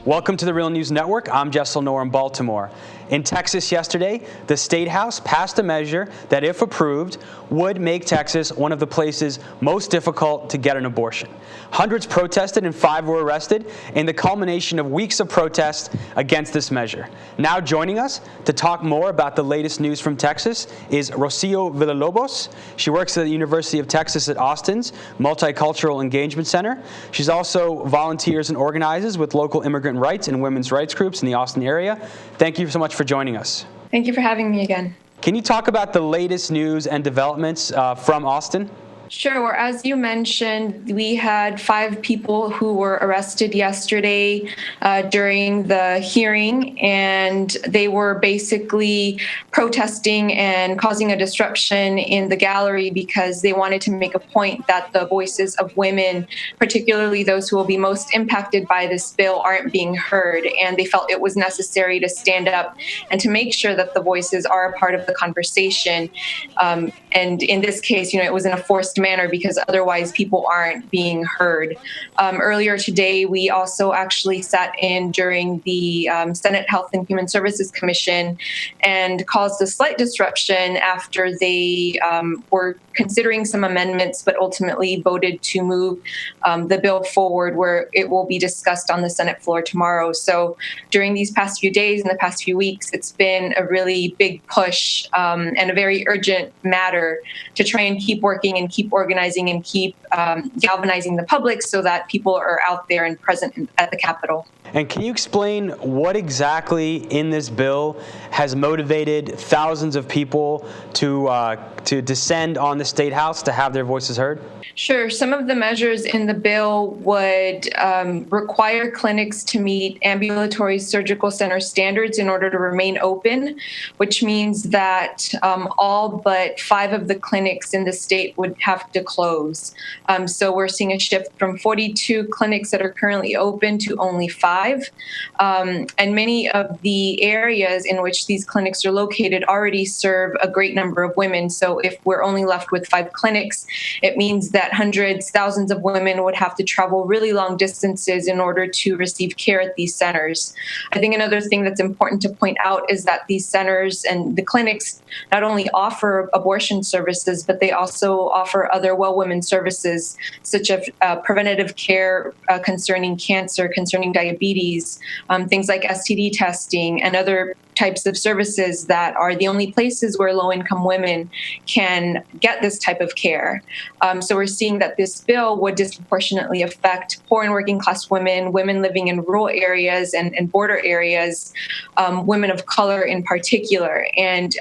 Welcome to the Real News Network. I'm Jessel Noor in Baltimore. In Texas yesterday, the State House passed a measure that, if approved, would make Texas one of the places most difficult to get an abortion. Hundreds protested and 5 were arrested in the culmination of weeks of protest against this measure. Now joining us to talk more about the latest news from Texas is Rocio Villalobos. She works at the University of Texas at Austin's Multicultural Engagement Center. She's also volunteers and organizes with local immigrant rights and women's rights groups in the Austin area. Thank you so much for joining us. Thank you for having me again. Can you talk about the latest news and developments from Austin? Sure. As you mentioned, we had 5 people who were arrested yesterday during the hearing, and they were basically protesting and causing a disruption in the gallery because they wanted to make a point that the voices of women, particularly those who will be most impacted by this bill, aren't being heard. And they felt it was necessary to stand up and to make sure that the voices are a part of the conversation. And in this case, it was in a forced manner because otherwise people aren't being heard. Earlier today, we also actually sat in during the Senate Health and Human Services Commission and caused a slight disruption after they were considering some amendments, but ultimately voted to move the bill forward where it will be discussed on the Senate floor tomorrow. So during these past few days and the past few weeks, it's been a really big push and a very urgent matter to try and keep working and keep organizing and keep galvanizing the public so that people are out there and present at the Capitol. And can you explain what exactly in this bill has motivated thousands of people to descend on the State House to have their voices heard? Sure. Some of the measures in the bill would require clinics to meet ambulatory surgical center standards in order to remain open, which means that all but 5 of the clinics in the state would have to close. So we're seeing a shift from 42 clinics that are currently open to only 5. And many of the areas in which these clinics are located already serve a great number of women. So if we're only left with 5 clinics, it means that hundreds, thousands of women would have to travel really long distances in order to receive care at these centers. I think another thing that's important to point out is that these centers and the clinics not only offer abortion services, but they also offer other women services, such as preventative care concerning cancer, concerning diabetes, things like STD testing, and other types of services that are the only places where low-income women can get this type of care. So we're seeing that this bill would disproportionately affect poor and working-class women, women living in rural areas and border areas, women of color in particular. And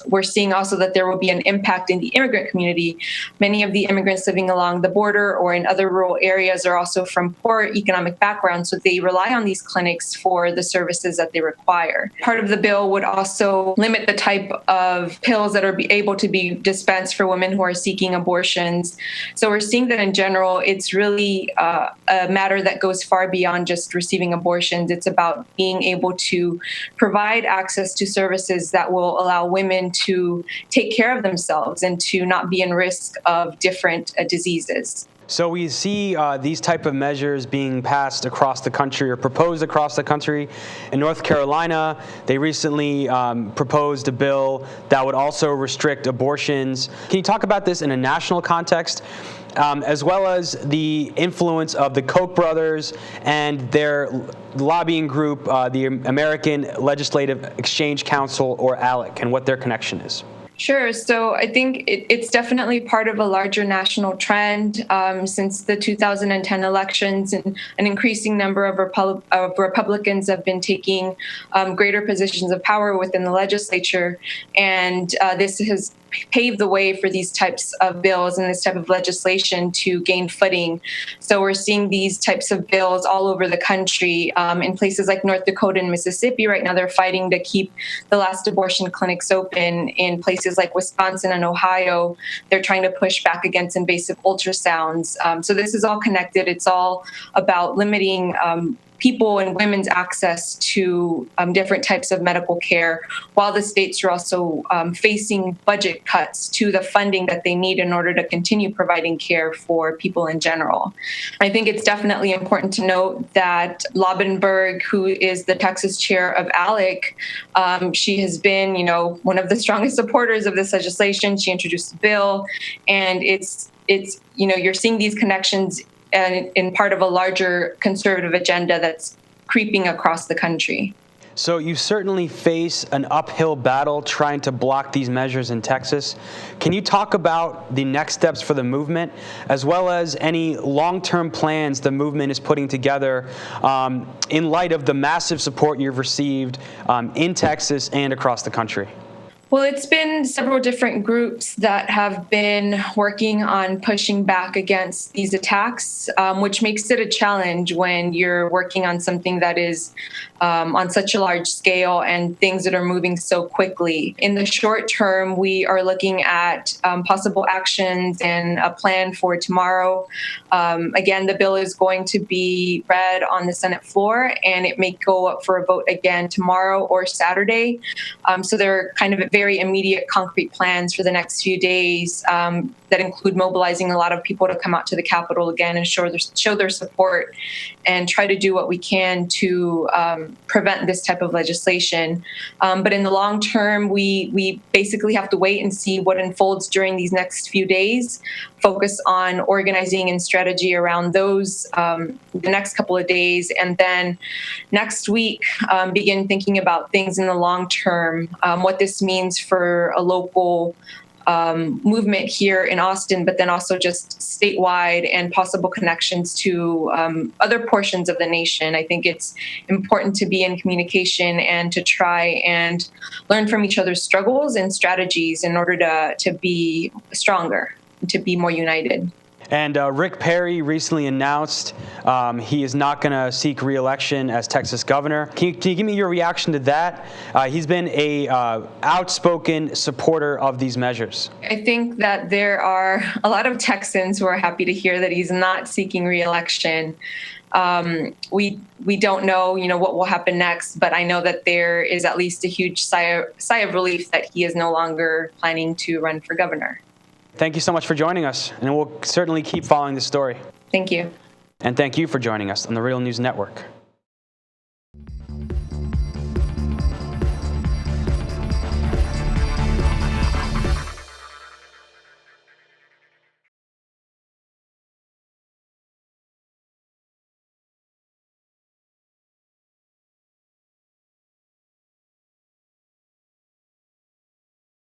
we're seeing also that there will be an impact in the immigrant community. Many of the immigrants living along the border or in other rural areas are also from poor economic backgrounds, so they rely on these clinics for the services that they require. Part of the bill would also limit the type of pills that are able to be dispensed for women who are seeking abortions. So we're seeing that in general, it's really a matter that goes far beyond just receiving abortions. It's about being able to provide access to services that will allow women to take care of themselves and to not be in risk of different diseases. So we see these type of measures being passed across the country or proposed across the country. In North Carolina, they recently proposed a bill that would also restrict abortions. Can you talk about this in a national context, as well as the influence of the Koch brothers and their lobbying group, the American Legislative Exchange Council, or ALEC, and what their connection is? Sure. So I think it's definitely part of a larger national trend. Since the 2010 elections, and an increasing number of Republicans have been taking greater positions of power within the legislature. And this has paved the way for these types of bills and this type of legislation to gain footing. So we're seeing these types of bills all over the country. In places like North Dakota and Mississippi right now, they're fighting to keep the last abortion clinics open. In places like Wisconsin and Ohio, they're trying to push back against invasive ultrasounds. So this is all connected. It's all about limiting people and women's access to different types of medical care, while the states are also facing budget cuts to the funding that they need in order to continue providing care for people in general. I think it's definitely important to note that Laubenberg, who is the Texas chair of ALEC, she has been, one of the strongest supporters of this legislation. She introduced the bill, and it's you're seeing these connections in part of a larger conservative agenda that's creeping across the country. So you certainly face an uphill battle trying to block these measures in Texas. Can you talk about the next steps for the movement, as well as any long-term plans the movement is putting together in light of the massive support you've received in Texas and across the country? Well, it's been several different groups that have been working on pushing back against these attacks, which makes it a challenge when you're working on something that is on such a large scale and things that are moving so quickly. In the short term, we are looking at possible actions and a plan for tomorrow. Again, the bill is going to be read on the Senate floor, and it may go up for a vote again tomorrow or Saturday. So there are kind of very immediate concrete plans for the next few days that include mobilizing a lot of people to come out to the Capitol again and show their support and try to do what we can to prevent this type of legislation. But in the long term, we basically have to wait and see what unfolds during these next few days, focus on organizing and strategy around those the next couple of days, and then next week begin thinking about things in the long term, what this means for a local movement here in Austin, but then also just statewide and possible connections to other portions of the nation. I think it's important to be in communication and to try and learn from each other's struggles and strategies in order to be stronger, to be more united. And Rick Perry recently announced he is not going to seek re-election as Texas governor. Can you give me your reaction to that? He's been a outspoken supporter of these measures. I think that there are a lot of Texans who are happy to hear that he's not seeking re-election. We don't know, what will happen next, but I know that there is at least a huge sigh of relief that he is no longer planning to run for governor. Thank you so much for joining us, and we'll certainly keep following this story. Thank you. And thank you for joining us on the Real News Network.